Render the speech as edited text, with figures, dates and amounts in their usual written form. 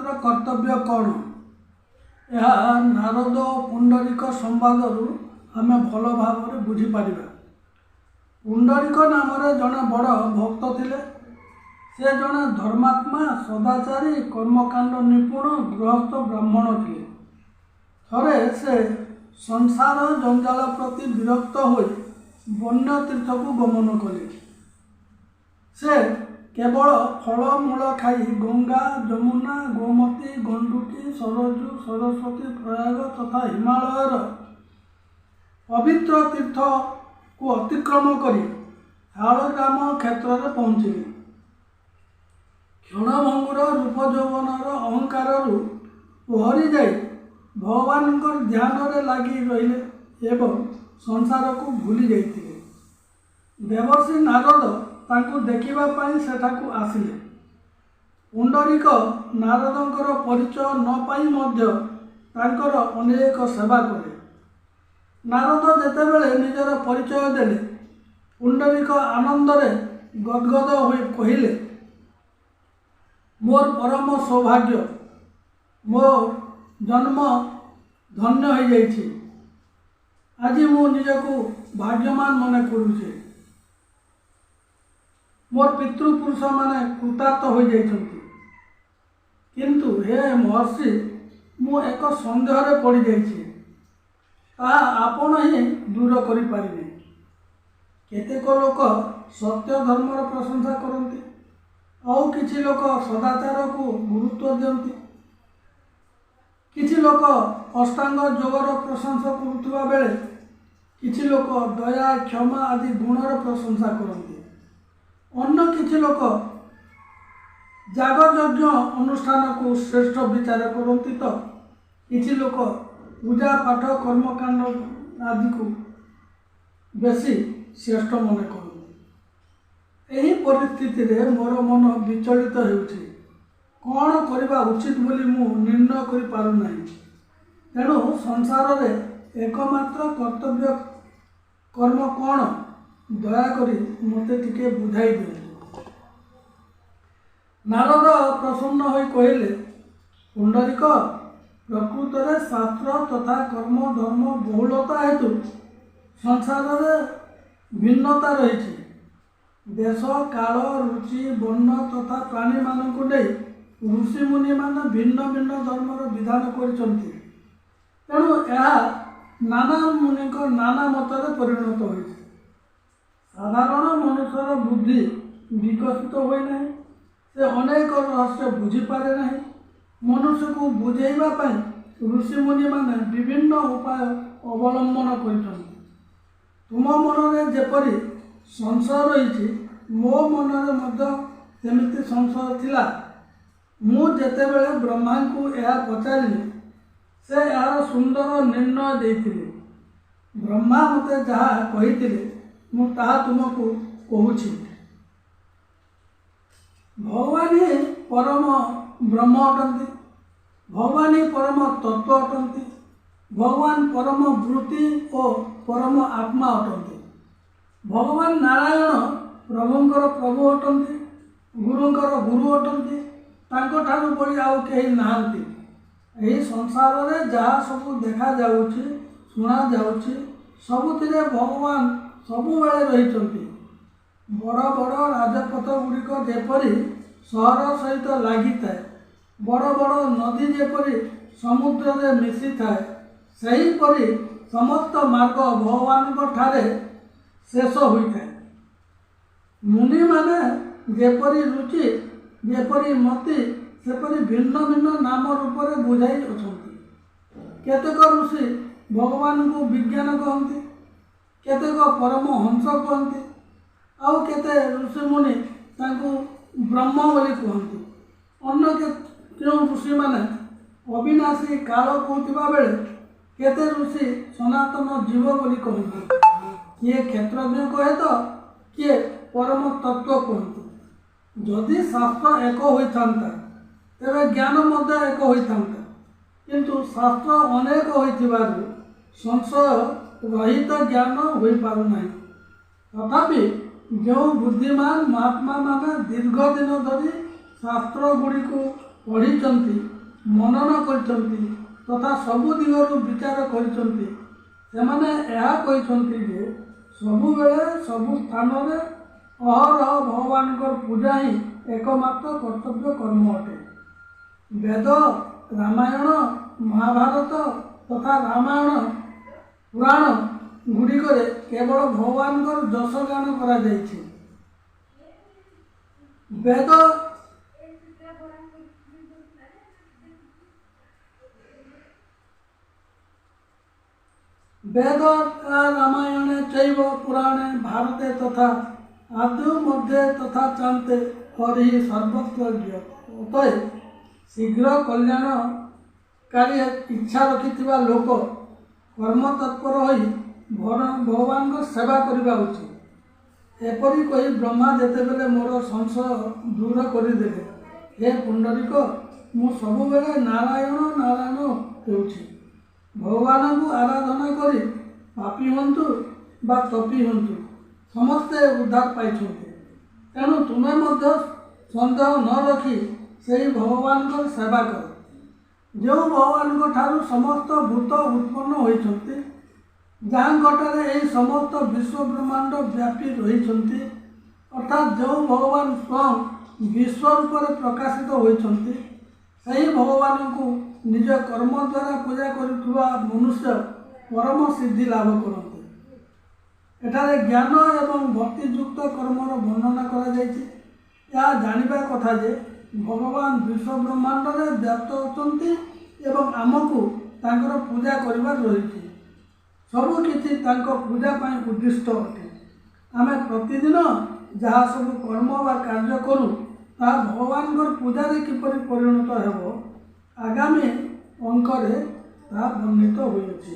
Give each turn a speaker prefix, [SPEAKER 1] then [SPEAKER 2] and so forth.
[SPEAKER 1] एकमात्र कर्तव्य कौन? यह नारद पुंडरीक संवादरू आमे भल भाव बुझीपर। पुंडरीक नाम जड़े बड़ भक्त थिले। से जड़े धर्मात्मा, सदाचारी, कर्मकांड निपुण गृहस्थ ब्राह्मण थे। थरे से संसार जंजाल प्रति विरक्त हो वन्य तीर्थ को गमन कले। से केवल फलमूल खाई गंगा, जमुना, गोमती, गंडुकी, सरजू, सरस्वती, प्रयाग तथा हिमालयर पवित्र तीर्थ को अतिक्रम करी शालग्राम क्षेत्र में पहुँचे। क्षणभंगुर रूप यौवनर अहंकार ओहरी जाई भगवान ध्यान रे लगी रहिले एवं संसार को भूली जाइथिले। देवर्षि नारद तांको देखिबा पाई सेठाकू आसिले। पुंडरीक नारदंकर परिचय न पाई मध्य तांकर अनेक सेवा कले। नारद जेतेबेले निजर परिचय देले, पुंडरीक आनंदरे गदगद होई कहिले, मोर परम सौभाग्य, मोर जन्म धन्य हो जाइछि। आज मु निजको भाग्यमान मन करुछे। मोर पितृपुरुष माने कृतार्थ हो जाइछन्ति। किंतु हे महर्षि, मु एक संदेह पड़ जाइछि। ताहा आपण ही दूर करि पारिबे। केतेक लोक सत्य धर्मर प्रशंसा करती और किछि लोक सदाचार को गुरुत्व दियंती। किछि लोक अष्टांग योगर प्रशंसा करुवा बेले किछि लोक दया, क्षमा आदि गुणर प्रशंसा करती। अन्य किछि लोक जागयज्ञ अनुष्ठान को श्रेष्ठ विचार करती तो किछि लोक पूजा पाठ कर्मकांड आदि को बेसी श्रेष्ठ मन करती। एही परिस्थिति रे मोर मन विचलित हेउछि। कौन करबा उचित बोली मु निर्णय करि पारु नाही। तेणु संसार रे एकमात्र कर्तव्य कर्म कौन, दयाकरी मते टिके बुझाई दियंतु। नारद प्रसन्न होई कहिले, पुंडरीक, प्रकृत रे शास्त्र तथा कर्म धर्म बहुलता हेतु संसार रे भिन्नता रही। देश काल रुचि वर्ण तथा प्राणी मानक नहीं ऋषि मुनि मान भिन्न भिन्न धर्मर विधान करिसंति। तेणु यह नाना मुनि नाना मतर परिणत होइছে। साधारण मनुष्यर बुद्धि विकसित हुए नहीं। से अनेक रहस्य बुझीपारे नहीं। मनुष्य को बुझेइबा पई ऋषि मुनि माने विभिन्न उपाय अवलंबन करिसंति। तुम मन में जेपरी संशय रही, मो मन में मध्य सेमिति संशय थिला। मु जेतेबेले ब्रह्मा को यह पचारिली, से यार सुंदर निर्णय देथिले। ब्रह्मा मते जहा कहिथिले मु ताहा तुमको कहूछि। भगवान ही परम ब्रह्म अटंती। भगवान ही परम तत्व अटंती। भगवान परम वृत्ति और परम आत्मा अटंती। भगवान नारायण प्रभुंकर प्रभु अटंती, गुरुंकर गुरु अटंती। तांको ठारू बड़ी आउ केही नाहंती। एही संसार रे जहा सब देखा जाउछि, सुना जाउछि, सबुथिरे भगवान सबुबेले रहिचंती। बड़ बड़ राजपथ गुड़िक जेपरी सहर सहित लगी थाए, बड़ बड़ नदी जेपरी समुद्र रे मिसी थाए, सेहीपरि समस्त मार्ग भगवान ठारे शेष होइଥାଏ। मुनि माने जेपरी रुचि, जेपरी मति, सेपरी भिन्न भिन्न नाम रूप में बुझाई अछंती। केतेक ऋषि भगवान को विज्ञान कहती, केतेक परम हंस कहती, आउ केते ऋषि मुनि तांको ब्रह्म बोली कहती। अन्य केते ऋषि माने अविनाशी काल कहतिबा बेले केते ऋषि सनातन जीव बोली कहती। किए क्षेत्रज्ञ कहे तो किए परम तत्व कहती। जदि शास्त्र एक होइथांता तेरे ज्ञान मध्य एक होइथांता, किंतु शास्त्र अनेक होइथिबारु संशय रहित ज्ञान होई पारु नाही। तथापि जो बुद्धिमान महात्मा माने दीर्घ दिन धरी शास्त्र गुड़ी को ପଢ଼ିଛନ୍ତି, ମନନ କରିଛନ୍ତି ତଥା ସବୁ ଦିଗରୁ ବିଚାର କରିଛନ୍ତି, ସେମାନେ ଏହା କହିଛନ୍ତି ଯେ ସବୁବେଳେ ସବୁ ସ୍ଥାନରେ ଅହରହ ଭଗବାନଙ୍କର ପୂଜା ହିଁ ଏକମାତ୍ର କର୍ତ୍ତବ୍ୟ କର୍ମ ଅଟେ। ବେଦ, ରାମାୟଣ, ମହାଭାରତ ତଥା ରାମାୟଣ ପୁରାଣ ଗୁଡ଼ିକରେ କେବଳ ଭଗବାନଙ୍କର ଯଶ ଗାନ କରାଯାଇଛି। ବେଦ ରାମାୟणे चैव पुराणे भारते तथा आदौ मध्ये तथा चान्ते हरि सर्वत्र ज्ञात। ଅତଏବ ଶୀଘ୍ର କଲ୍ୟାଣକାରୀ ଇଚ୍ଛା ରଖିଥିବା ଲୋକ କର୍ମତତ୍ପର ହୋଇ ଭଗବାନଙ୍କ ସେବା କରିବା ଉଚିତ। ଏପରି କହି ବ୍ରହ୍ମା ଯେତେବେଳେ ମୋର ସଂଶୟ ଦୂର କରିଦେଲେ, ହେ ପୁଣ୍ଡରୀକ, ମୁଁ ସବୁବେଳେ ନାରାୟଣ ନାରାୟଣ ହେଉଛି। ଭଗବାନଙ୍କୁ ଆରାଧନା କରି ପାପୀ ହୁଅନ୍ତୁ ବା ତପୀ ହୁଅନ୍ତୁ, ସମସ୍ତେ ଉଦ୍ଧାର ପାଇଛନ୍ତି। ତେଣୁ ତୁମେ ମଧ୍ୟ ସନ୍ଦେହ ନ ରଖି ସେହି ଭଗବାନଙ୍କର ସେବା କର, ଯେଉଁ ଭଗବାନଙ୍କ ଠାରୁ ସମସ୍ତ ଭୂତ ଉତ୍ପନ୍ନ ହୋଇଛନ୍ତି, ଯାହାଙ୍କଠାରେ ଏହି ସମସ୍ତ ବିଶ୍ୱ ବ୍ରହ୍ମାଣ୍ଡ ବ୍ୟାପୀ ରହିଛନ୍ତି, ଅର୍ଥାତ୍ ଯେଉଁ ଭଗବାନ ସ୍ୱୟଂ ବିଶ୍ୱ ରୂପରେ ପ୍ରକାଶିତ ହୋଇଛନ୍ତି, ସେହି ଭଗବାନଙ୍କୁ ନିଜ କର୍ମ ଦ୍ୱାରା ପୂଜା କରୁଥିବା ମନୁଷ୍ୟ ପରମ ସିଦ୍ଧି ଲାଭ କରନ୍ତି। ଏଠାରେ ଜ୍ଞାନ ଏବଂ ଭକ୍ତିଯୁକ୍ତ କର୍ମର ବର୍ଣ୍ଣନା କରାଯାଇଛି। ଏହା ଜାଣିବା କଥା ଯେ ଭଗବାନ ବିଶ୍ୱ ବ୍ରହ୍ମାଣ୍ଡରେ ବ୍ୟାପ୍ତ ଅଛନ୍ତି ଏବଂ ଆମକୁ ତାଙ୍କର ପୂଜା କରିବାର ରହିଛି। ସବୁକିଛି ତାଙ୍କ ପୂଜା ପାଇଁ ଉଦ୍ଦିଷ୍ଟ ଅଟେ। ଆମେ ପ୍ରତିଦିନ ଯାହା ସବୁ କର୍ମ ବା କାର୍ଯ୍ୟ କରୁ, ତାହା ଭଗବାନଙ୍କର ପୂଜାରେ କିପରି ପରିଣତ ହେବ, ଆଗାମୀ ଅଙ୍କରେ ତାହା ବର୍ଣ୍ଣିତ ହୋଇଅଛି।